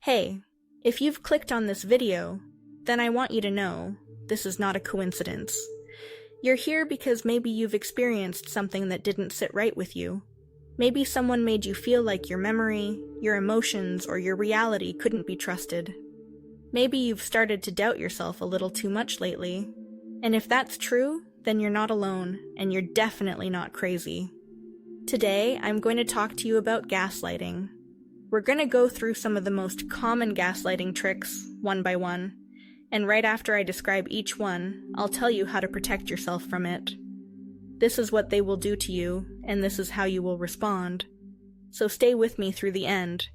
Hey, if you've clicked on this video, then I want you to know this is not a coincidence. You're here because maybe you've experienced something that didn't sit right with you. Maybe someone made you feel like your memory, your emotions, or your reality couldn't be trusted. Maybe you've started to doubt yourself a little too much lately. And if that's true, then you're not alone, and you're definitely not crazy. Today, I'm going to talk to you about gaslighting. We're going to go through some of the most common gaslighting tricks, one by one, and right after I describe each one, I'll tell you how to protect yourself from it. This is what they will do to you, and this is how you will respond. So stay with me through the end,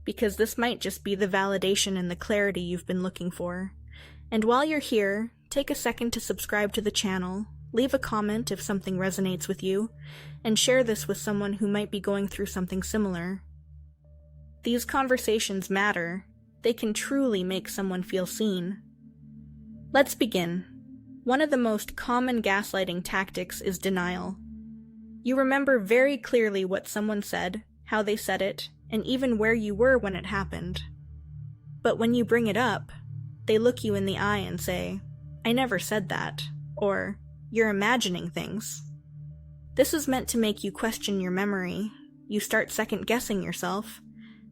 because this might just be the validation and the clarity you've been looking for. And while you're here, take a second to subscribe to the channel, leave a comment if something resonates with you, and share this with someone who might be going through something similar. These conversations matter. They can truly make someone feel seen. Let's begin. One of the most common gaslighting tactics is denial. You remember very clearly what someone said, how they said it, and even where you were when it happened. But when you bring it up, they look you in the eye and say, "I never said that," or "You're imagining things." This is meant to make you question your memory. You start second-guessing yourself.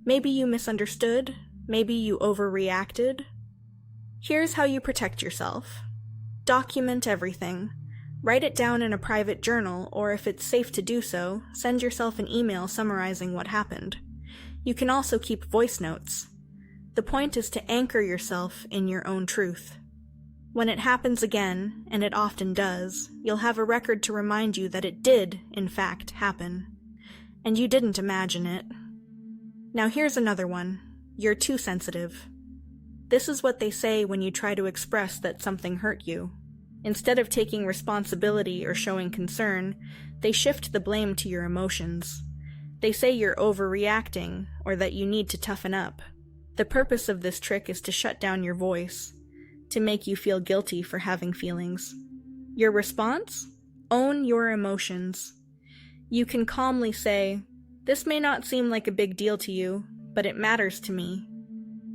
Maybe you misunderstood. Maybe you overreacted. Here's how you protect yourself. Document everything. Write it down in a private journal, or if it's safe to do so, send yourself an email summarizing what happened. You can also keep voice notes. The point is to anchor yourself in your own truth. When it happens again, and it often does, you'll have a record to remind you that it did, in fact, happen. And you didn't imagine it. Now here's another one. You're too sensitive. This is what they say when you try to express that something hurt you. Instead of taking responsibility or showing concern, they shift the blame to your emotions. They say you're overreacting, or that you need to toughen up. The purpose of this trick is to shut down your voice, to make you feel guilty for having feelings. Your response? Own your emotions. You can calmly say, "This may not seem like a big deal to you, but it matters to me."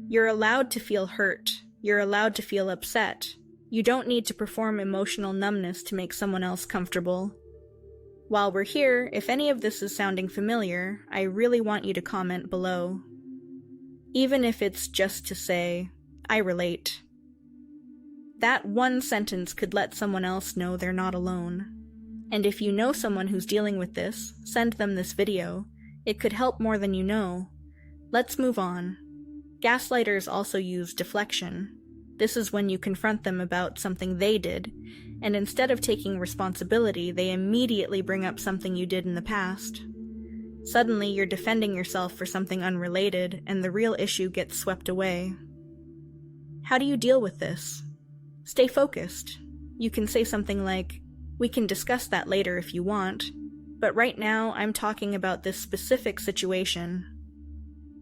You're allowed to feel hurt. You're allowed to feel upset. You don't need to perform emotional numbness to make someone else comfortable. While we're here, if any of this is sounding familiar, I really want you to comment below. Even if it's just to say, "I relate." That one sentence could let someone else know they're not alone. And if you know someone who's dealing with this, send them this video. It could help more than you know. Let's move on. Gaslighters also use deflection. This is when you confront them about something they did, and instead of taking responsibility, they immediately bring up something you did in the past. Suddenly, you're defending yourself for something unrelated, and the real issue gets swept away. How do you deal with this? Stay focused. You can say something like, "We can discuss that later if you want, but right now I'm talking about this specific situation."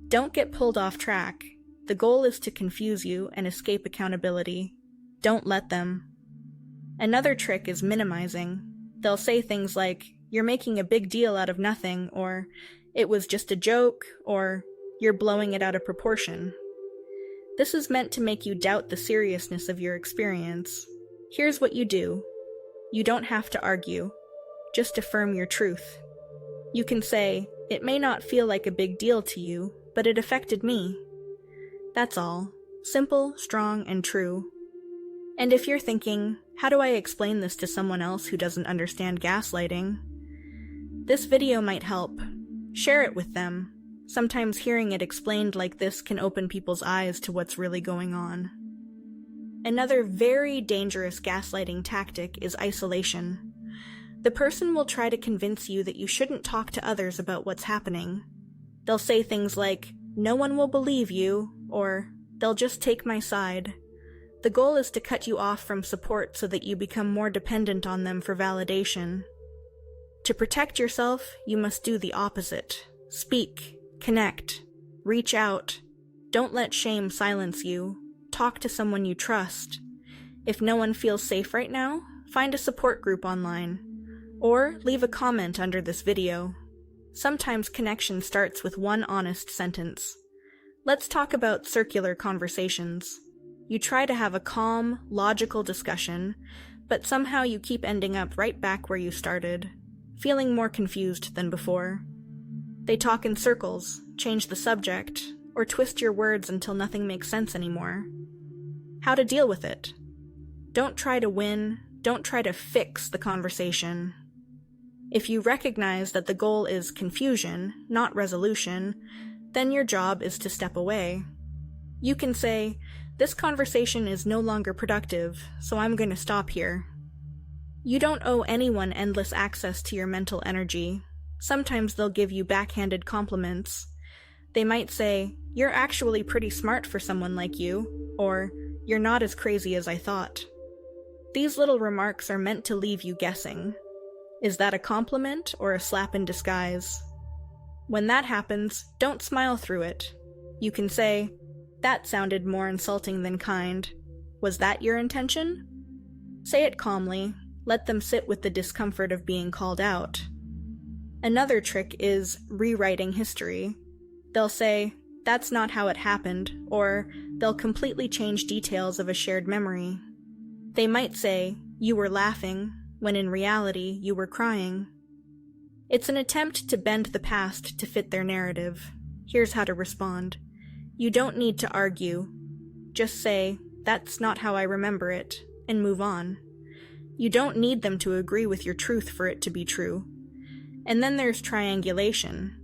Don't get pulled off track. The goal is to confuse you and escape accountability. Don't let them. Another trick is minimizing. They'll say things like, "You're making a big deal out of nothing," or "It was just a joke," or "You're blowing it out of proportion." This is meant to make you doubt the seriousness of your experience. Here's what you do. You don't have to argue. Just affirm your truth. You can say, "It may not feel like a big deal to you, but it affected me." That's all. Simple, strong, and true. And if you're thinking, "How do I explain this to someone else who doesn't understand gaslighting?" This video might help. Share it with them. Sometimes hearing it explained like this can open people's eyes to what's really going on. Another very dangerous gaslighting tactic is isolation. The person will try to convince you that you shouldn't talk to others about what's happening. They'll say things like, "No one will believe you," or "They'll just take my side." The goal is to cut you off from support so that you become more dependent on them for validation. To protect yourself, you must do the opposite. Speak, connect, reach out. Don't let shame silence you. Talk to someone you trust. If no one feels safe right now, find a support group online. Or leave a comment under this video. Sometimes connection starts with one honest sentence. Let's talk about circular conversations. You try to have a calm, logical discussion, but somehow you keep ending up right back where you started, feeling more confused than before. They talk in circles, change the subject, or twist your words until nothing makes sense anymore. How to deal with it? Don't try to win, don't try to fix the conversation. If you recognize that the goal is confusion, not resolution, then your job is to step away. You can say, "This conversation is no longer productive, so I'm going to stop here." You don't owe anyone endless access to your mental energy. Sometimes they'll give you backhanded compliments. They might say, "You're actually pretty smart for someone like you," or "You're not as crazy as I thought." These little remarks are meant to leave you guessing. Is that a compliment or a slap in disguise? When that happens, don't smile through it. You can say, "That sounded more insulting than kind. Was that your intention?" Say it calmly. Let them sit with the discomfort of being called out. Another trick is rewriting history. They'll say, "That's not how it happened," or they'll completely change details of a shared memory. They might say, "You were laughing," when in reality you were crying. It's an attempt to bend the past to fit their narrative. Here's how to respond. You don't need to argue. Just say, "That's not how I remember it," and move on. You don't need them to agree with your truth for it to be true. And then there's triangulation.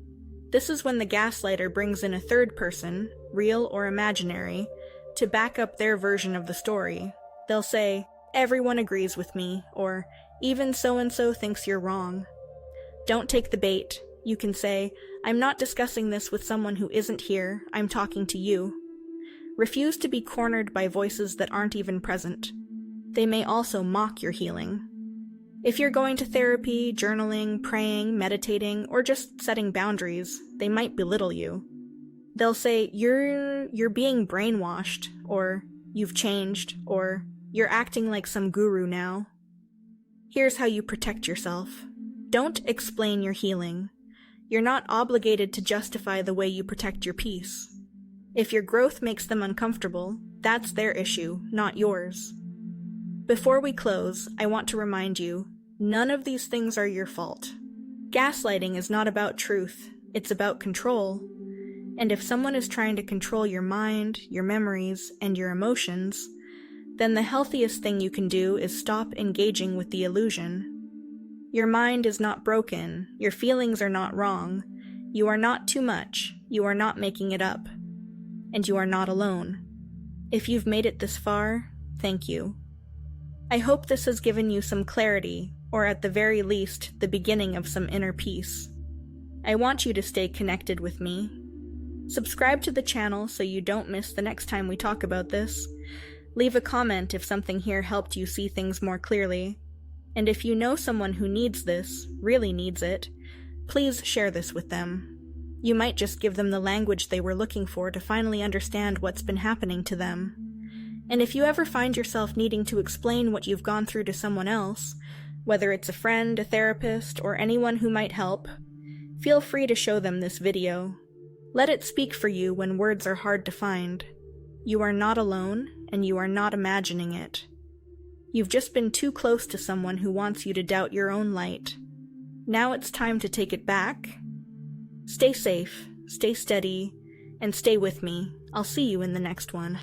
This is when the gaslighter brings in a third person, real or imaginary, to back up their version of the story. They'll say, "Everyone agrees with me," or "Even so-and-so thinks you're wrong." Don't take the bait. You can say, "I'm not discussing this with someone who isn't here, I'm talking to you." Refuse to be cornered by voices that aren't even present. They may also mock your healing. If you're going to therapy, journaling, praying, meditating, or just setting boundaries, they might belittle you. They'll say, you're being brainwashed," or "You've changed," or "You're acting like some guru now." Here's how you protect yourself. Don't explain your healing. You're not obligated to justify the way you protect your peace. If your growth makes them uncomfortable, that's their issue, not yours. Before we close, I want to remind you, none of these things are your fault. Gaslighting is not about truth, it's about control. And if someone is trying to control your mind, your memories, and your emotions, then the healthiest thing you can do is stop engaging with the illusion. Your mind is not broken, your feelings are not wrong, you are not too much, you are not making it up, and you are not alone. If you've made it this far, thank you. I hope this has given you some clarity, or at the very least, the beginning of some inner peace. I want you to stay connected with me. Subscribe to the channel so you don't miss the next time we talk about this. Leave a comment if something here helped you see things more clearly. And if you know someone who needs this, really needs it, please share this with them. You might just give them the language they were looking for to finally understand what's been happening to them. And if you ever find yourself needing to explain what you've gone through to someone else, whether it's a friend, a therapist, or anyone who might help, feel free to show them this video. Let it speak for you when words are hard to find. You are not alone, and you are not imagining it. You've just been too close to someone who wants you to doubt your own light. Now it's time to take it back. Stay safe, stay steady, and stay with me. I'll see you in the next one.